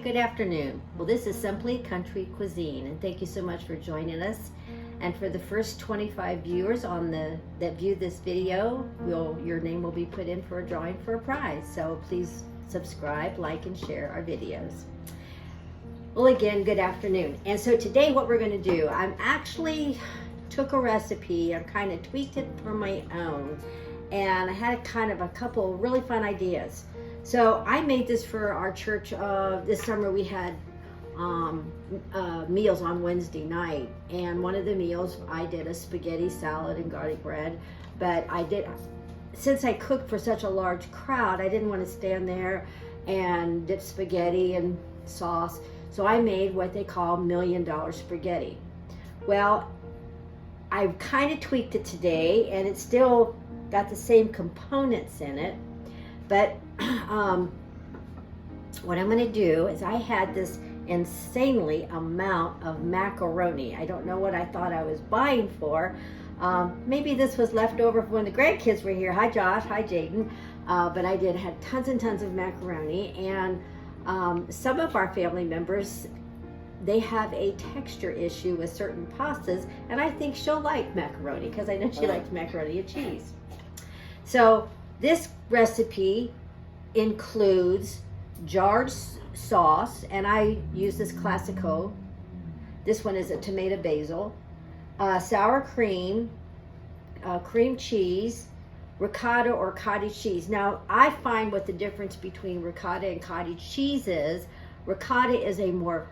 good afternoon. Well, this is Simply Country Cuisine, and thank you so much for joining us. And for the first 25 viewers that view this video, your name will be put in for a drawing for a prize. So please subscribe, like, and share our videos. Well, again, good afternoon. And so today what we're going to do, I'm actually took a recipe and kind of tweaked it for my own. And I had a couple really fun ideas. So I made this for our church. This summer we had meals on Wednesday night, and one of the meals I did a spaghetti salad and garlic bread. But since I cooked for such a large crowd, I didn't want to stand there and dip spaghetti and sauce. So I made what they call $1 million spaghetti. Well, I kind of tweaked it today, and it's still got the same components in it, but what I'm going to do is I had this insanely amount of macaroni. I don't know what I thought I was buying for. Maybe this was left over from when the grandkids were here. Hi Josh, hi Jaden. But I had tons and tons of macaroni, and some of our family members, they have a texture issue with certain pastas, and I think she'll like macaroni because I know she likes macaroni and cheese. So this recipe includes jarred sauce, and I use this Classico. This one is a tomato basil, sour cream, cream cheese, ricotta or cottage cheese. Now I find what the difference between ricotta and cottage cheese is. Ricotta is a more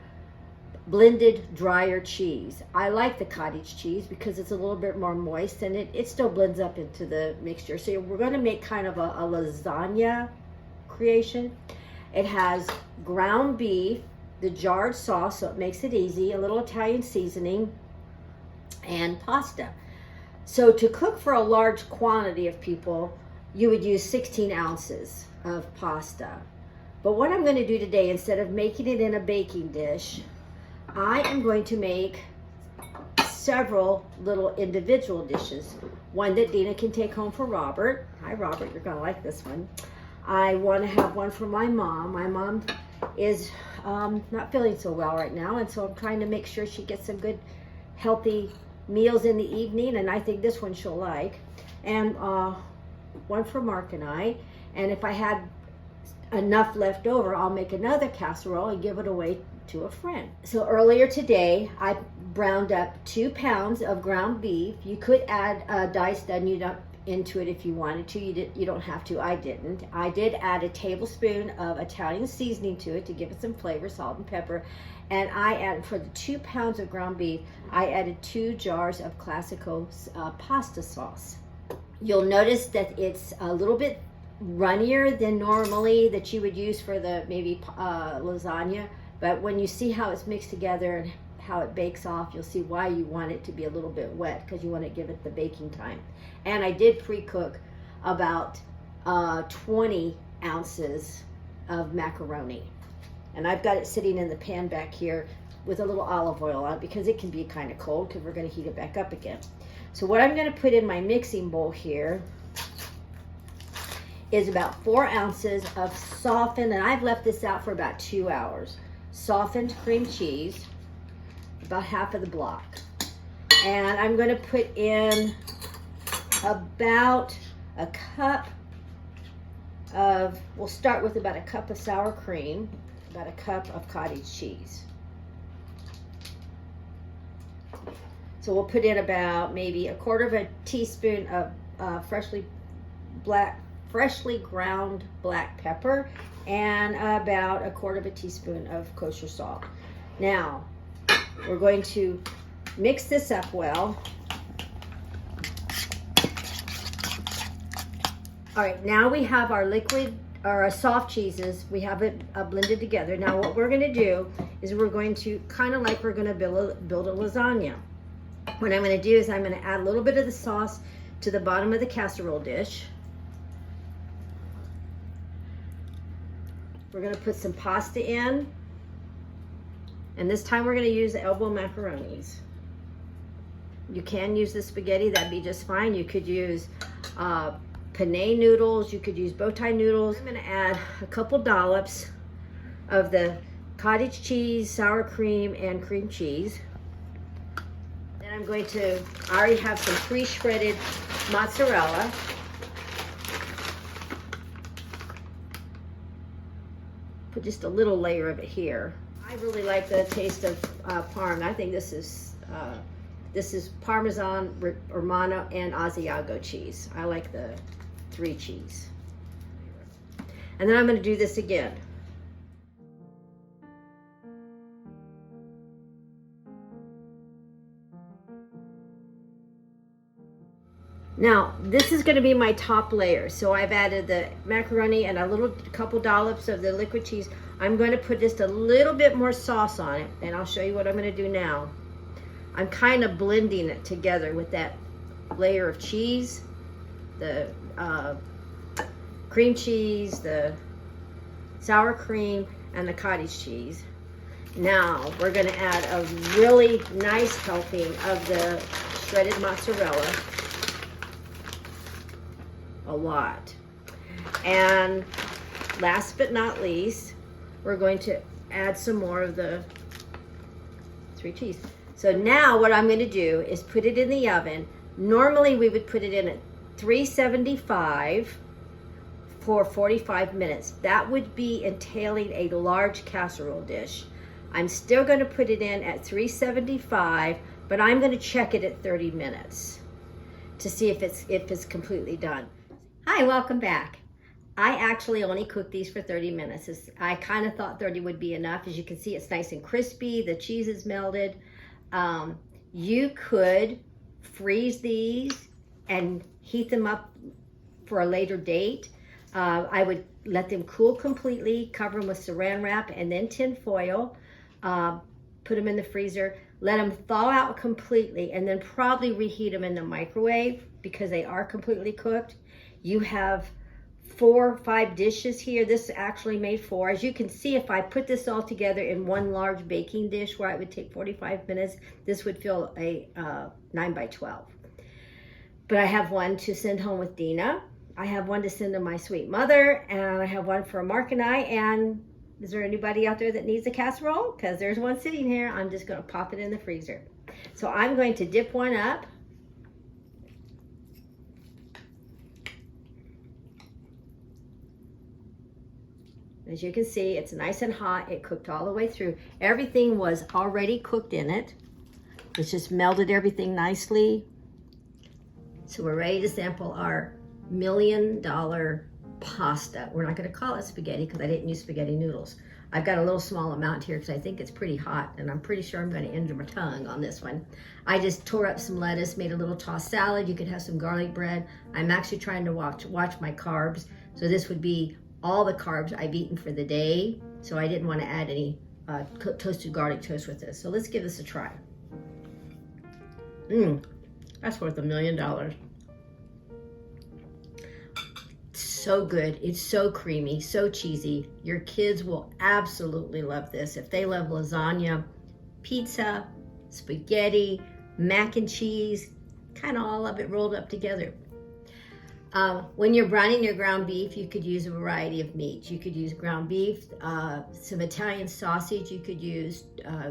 blended, drier cheese. I like the cottage cheese because it's a little bit more moist, and it still blends up into the mixture. So we're going to make kind of a lasagna creation. It has ground beef, the jarred sauce, so it makes it easy, a little Italian seasoning, and pasta. So to cook for a large quantity of people, you would use 16 ounces of pasta. But what I'm going to do today, instead of making it in a baking dish, I am going to make several little individual dishes. One that Dina can take home for Robert. Hi Robert, you're gonna like this one. I want to have one for my mom. My mom is not feeling so well right now, and so I'm trying to make sure she gets some good healthy meals in the evening, and I think this one she'll like. And one for Mark and I. And if I had enough left over, I'll make another casserole and give it away to a friend. So earlier today, I browned up 2 pounds of ground beef. You could add diced onion up into it if you wanted to. You don't have to. I didn't. I did add a tablespoon of Italian seasoning to it to give it some flavor, salt and pepper. And I added, for the 2 pounds of ground beef, I added 2 jars of Classico pasta sauce. You'll notice that it's a little bit runnier than normally that you would use for the maybe lasagna. But when you see how it's mixed together and how it bakes off, you'll see why you want it to be a little bit wet, because you want to give it the baking time. And I did pre-cook about 20 ounces of macaroni. And I've got it sitting in the pan back here with a little olive oil on it because it can be kind of cold because we're going to heat it back up again. So what I'm going to put in my mixing bowl here is about 4 ounces of softened, and I've left this out for about 2 hours, softened cream cheese, about half of the block. And I'm going to put in about a cup of, we'll start with about a cup of sour cream, about a cup of cottage cheese. So we'll put in about maybe a quarter of a teaspoon of freshly ground black pepper, and about a quarter of a teaspoon of kosher salt. Now, we're going to mix this up well. All right, now we have our liquid or our soft cheeses. We have it blended together. Now what we're gonna do is we're going to, kind of like we're gonna build a lasagna. What I'm gonna do is I'm gonna add a little bit of the sauce to the bottom of the casserole dish. We're gonna put some pasta in. And this time we're gonna use the elbow macaronis. You can use the spaghetti, that'd be just fine. You could use penne noodles, you could use bow tie noodles. I'm gonna add a couple dollops of the cottage cheese, sour cream, and cream cheese. Then I'm going to, I already have some pre-shredded mozzarella. Put just a little layer of it here. I really like the taste of Parm. I think this is Parmesan, Romano, and Asiago cheese. I like the 3 cheese. And then I'm going to do this again. Now, this is going to be my top layer. So I've added the macaroni and a couple dollops of the liquid cheese. I'm going to put just a little bit more sauce on it, and I'll show you what I'm going to do now. I'm kind of blending it together with that layer of cheese, the cream cheese, the sour cream, and the cottage cheese. Now, we're going to add a really nice helping of the shredded mozzarella. A lot. And last but not least, we're going to add some more of the 3 cheese. So now what I'm going to do is put it in the oven. Normally we would put it in at 375 for 45 minutes. That would be entailing a large casserole dish. I'm still going to put it in at 375, but I'm going to check it at 30 minutes to see if it's completely done. Hi, welcome back. I actually only cooked these for 30 minutes. I kind of thought 30 would be enough. As you can see, it's nice and crispy. The cheese is melted. You could freeze these and heat them up for a later date. I would let them cool completely, cover them with saran wrap and then tin foil, put them in the freezer, let them thaw out completely, and then probably reheat them in the microwave because they are completely cooked. You have 4 or 5 dishes here. This actually made 4. As you can see, if I put this all together in one large baking dish where it would take 45 minutes, this would fill a 9 by 12. But I have one to send home with Dina. I have one to send to my sweet mother, and I have one for Mark and I. And is there anybody out there that needs a casserole? Because there's one sitting here. I'm just going to pop it in the freezer. So I'm going to dip one up. As you can see, it's nice and hot. It cooked all the way through. Everything was already cooked in it. It's just melted everything nicely. So we're ready to sample our $1 million pasta. We're not going to call it spaghetti because I didn't use spaghetti noodles. I've got a little small amount here because I think it's pretty hot, and I'm pretty sure I'm going to injure my tongue on this one. I just tore up some lettuce, made a little tossed salad. You could have some garlic bread. I'm actually trying to watch my carbs. So this would be all the carbs I've eaten for the day. So I didn't want to add any toasted garlic toast with this. So let's give this a try. That's worth $1 million. So good. It's so creamy, so cheesy. Your kids will absolutely love this. If they love lasagna, pizza, spaghetti, mac and cheese, kind of all of it rolled up together. When you're browning your ground beef, you could use a variety of meats. You could use ground beef, some Italian sausage. You could use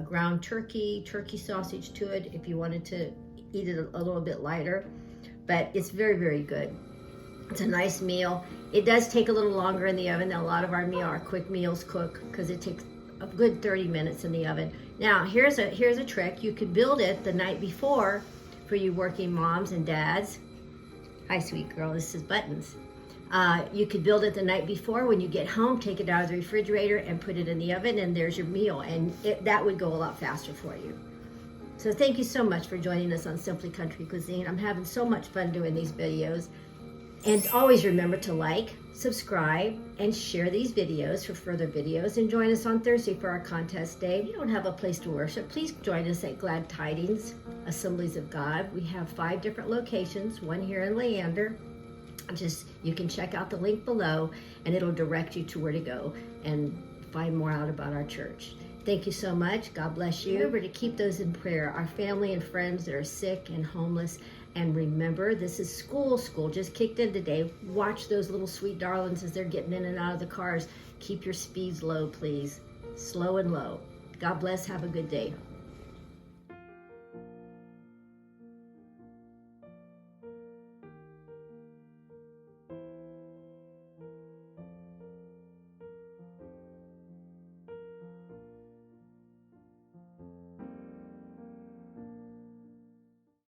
ground turkey sausage to it if you wanted to eat it a little bit lighter. But it's very, very good. It's a nice meal. It does take a little longer in the oven. A lot of our quick meals cook because it takes a good 30 minutes in the oven. Now, here's a trick. You could build it the night before for you working moms and dads. Hi, sweet girl, this is Buttons. You could build it the night before. When you get home, take it out of the refrigerator and put it in the oven, and there's your meal. And that would go a lot faster for you. So thank you so much for joining us on Simply Country Cuisine. I'm having so much fun doing these videos. And always remember to like, subscribe, and share these videos for further videos. And join us on Thursday for our contest day. If you don't have a place to worship, please join us at Glad Tidings Assemblies of God. We have 5 different locations, one here in Leander. You can check out the link below, and it'll direct you to where to go and find more out about our church. Thank you so much. God bless you. Remember to keep those in prayer, our family and friends that are sick and homeless. And remember, this is school. School just kicked in today. Watch those little sweet darlings as they're getting in and out of the cars. Keep your speeds low, please. slow and low. God bless. Have a good day.